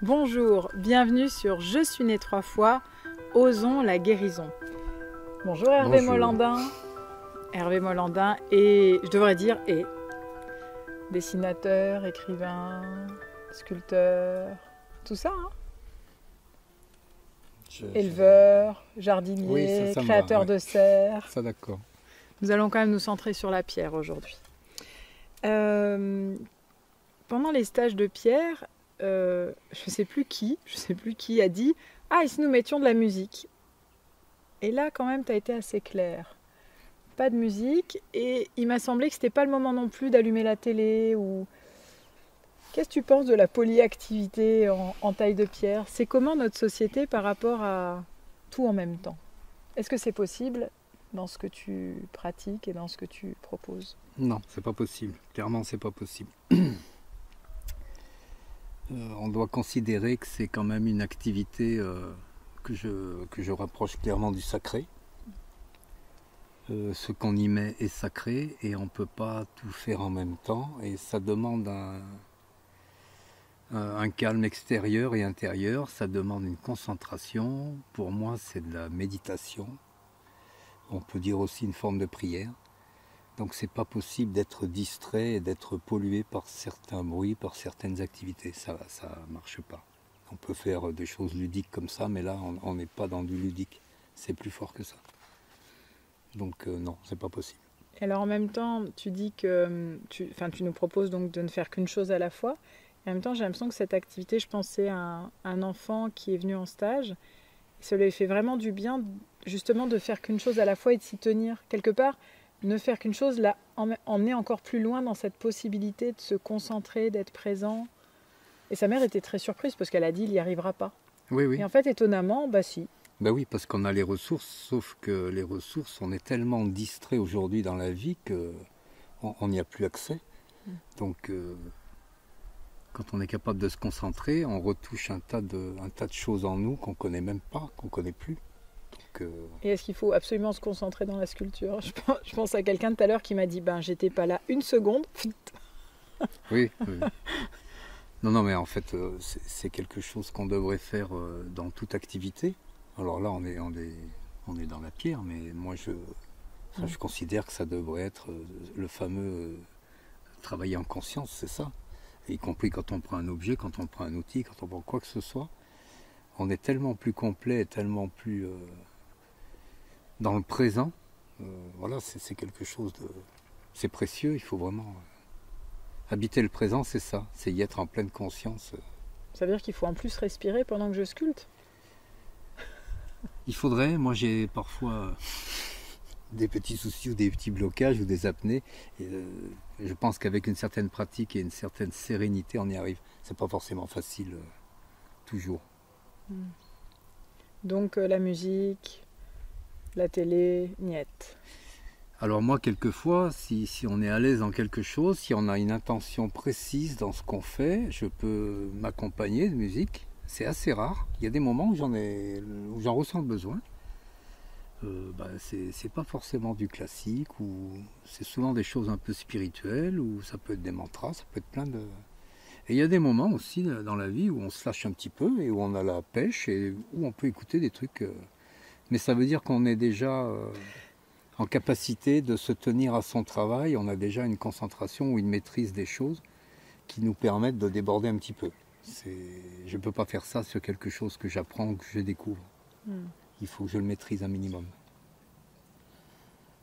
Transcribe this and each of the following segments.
Bonjour, bienvenue sur Je suis né 3 fois, osons la guérison. Bonjour Hervé Bonjour. Molandin. Hervé Molandin et, je devrais dire, dessinateur, écrivain, sculpteur, tout ça, hein. Éleveur, jardinier, Oui, ça me créateur va, ouais. de serres. Ça d'accord. Nous allons quand même nous centrer sur la pierre aujourd'hui. Pendant les stages de pierre, je ne sais plus qui a dit « Ah, et si nous mettions de la musique ?» Et là, quand même, tu as été assez clair. Pas de musique, et il m'a semblé que c'était pas le moment non plus d'allumer la télé ou... Qu'est-ce que tu penses de la polyactivité en taille de pierre? C'est comment notre société par rapport à tout en même temps? Est-ce que c'est possible dans ce que tu pratiques et dans ce que tu proposes? Non, c'est pas possible. Clairement, c'est pas possible. On doit considérer que c'est quand même une activité que je rapproche clairement du sacré. Ce qu'on y met est sacré et on ne peut pas tout faire en même temps. Et ça demande un calme extérieur et intérieur. Ça demande une concentration. Pour moi, c'est de la méditation. On peut dire aussi une forme de prière. Donc c'est pas possible d'être distrait et d'être pollué par certains bruits, par certaines activités. Ça marche pas. On peut faire des choses ludiques comme ça, mais là on n'est pas dans du ludique. C'est plus fort que ça. Donc non, c'est pas possible. Et alors en même temps, tu dis que tu nous proposes donc de ne faire qu'une chose à la fois. Et en même temps, j'ai l'impression que cette activité, je pensais à un enfant qui est venu en stage. Ça lui fait vraiment du bien justement de faire qu'une chose à la fois et de s'y tenir. Quelque part, ne faire qu'une chose l'a emmené encore plus loin dans cette possibilité de se concentrer, d'être présent. Et sa mère était très surprise parce qu'elle a dit il n'y arrivera pas. Oui, oui. Et en fait, étonnamment, bah si. Ben oui, parce qu'on a les ressources, sauf que les ressources, on est tellement distrait aujourd'hui dans la vie qu'on n'y a plus accès. Donc quand on est capable de se concentrer, on retouche un tas de choses en nous qu'on ne connaît même pas, qu'on ne connaît plus. Donc, Et est-ce qu'il faut absolument se concentrer dans la sculpture? Je pense à quelqu'un tout à l'heure qui m'a dit ben j'étais pas là une seconde. oui, oui. Non, mais en fait, c'est quelque chose qu'on devrait faire dans toute activité. Alors là, on est dans la pierre, mais moi, je considère que ça devrait être le fameux travailler en conscience, c'est ça. Et y compris quand on prend un objet, quand on prend un outil, quand on prend quoi que ce soit, on est tellement plus complet, tellement plus dans le présent. Voilà, c'est quelque chose de... C'est précieux, il faut vraiment... Habiter le présent, c'est ça, c'est y être en pleine conscience. Ça veut dire qu'il faut en plus respirer pendant que je sculpte? Il faudrait, moi j'ai parfois des petits soucis ou des petits blocages ou des apnées. Et, je pense qu'avec une certaine pratique et une certaine sérénité, on y arrive. C'est pas forcément facile toujours. Donc la musique, la télé, niette. Alors moi, quelquefois, si on est à l'aise dans quelque chose, si on a une intention précise dans ce qu'on fait, je peux m'accompagner de musique. C'est assez rare. Il y a des moments où j'en ressens le besoin. C'est pas forcément du classique, ou c'est souvent des choses un peu spirituelles, ou ça peut être des mantras, ça peut être plein de... Et il y a des moments aussi dans la vie où on se lâche un petit peu et où on a la pêche et où on peut écouter des trucs. Mais ça veut dire qu'on est déjà en capacité de se tenir à son travail, on a déjà une concentration ou une maîtrise des choses qui nous permettent de déborder un petit peu. Je ne peux pas faire ça sur quelque chose que j'apprends ou que je découvre. Il faut que je le maîtrise un minimum.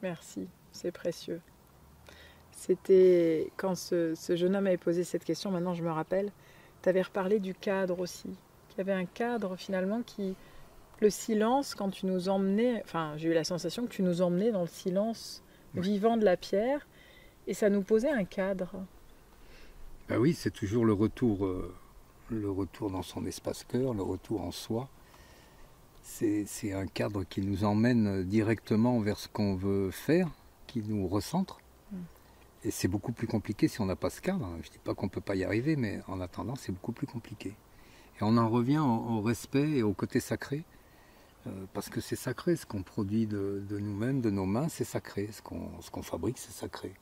Merci, c'est précieux. C'était quand ce jeune homme avait posé cette question, maintenant je me rappelle, tu avais reparlé du cadre aussi. Il y avait un cadre finalement qui... Le silence, quand tu nous emmenais, enfin j'ai eu la sensation que tu nous emmenais dans le silence vivant de la pierre et ça nous posait un cadre. Ben oui, c'est toujours le retour dans son espace-cœur, le retour en soi. C'est un cadre qui nous emmène directement vers ce qu'on veut faire, qui nous recentre. Et c'est beaucoup plus compliqué si on n'a pas ce cadre. Je ne dis pas qu'on ne peut pas y arriver, mais en attendant, c'est beaucoup plus compliqué. Et on en revient au respect et au côté sacré. Parce que c'est sacré, ce qu'on produit de nous-mêmes, de nos mains, c'est sacré. Ce qu'on fabrique, c'est sacré.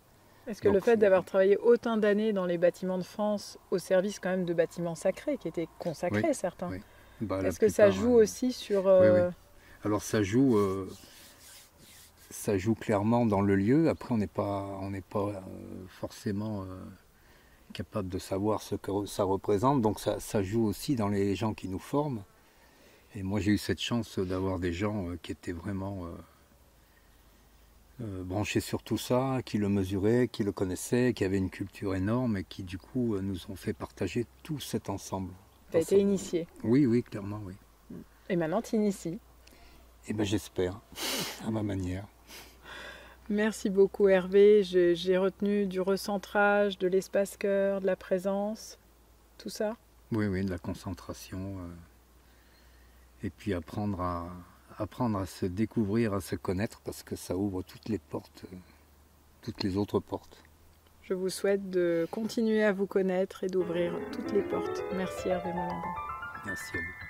Est-ce que le fait d'avoir travaillé autant d'années dans les bâtiments de France au service quand même de bâtiments sacrés, qui étaient consacrés certains, est-ce que ça joue aussi sur... Oui. Alors ça joue clairement dans le lieu. Après, on n'est pas forcément capable de savoir ce que ça représente. Donc ça joue aussi dans les gens qui nous forment. Et moi, j'ai eu cette chance d'avoir des gens qui étaient vraiment branchés sur tout ça, qui le mesuraient, qui le connaissaient, qui avaient une culture énorme et qui, du coup, nous ont fait partager tout cet ensemble. Tu as été initié. Oui, clairement, oui. Et maintenant, tu inities. Eh bien, j'espère, à ma manière. Merci beaucoup Hervé, j'ai retenu du recentrage, de l'espace cœur, de la présence, tout ça. Oui, de la concentration. Et puis apprendre à se découvrir, à se connaître, parce que ça ouvre toutes les portes, toutes les autres portes. Je vous souhaite de continuer à vous connaître et d'ouvrir toutes les portes. Merci Hervé Molandin. Merci à vous.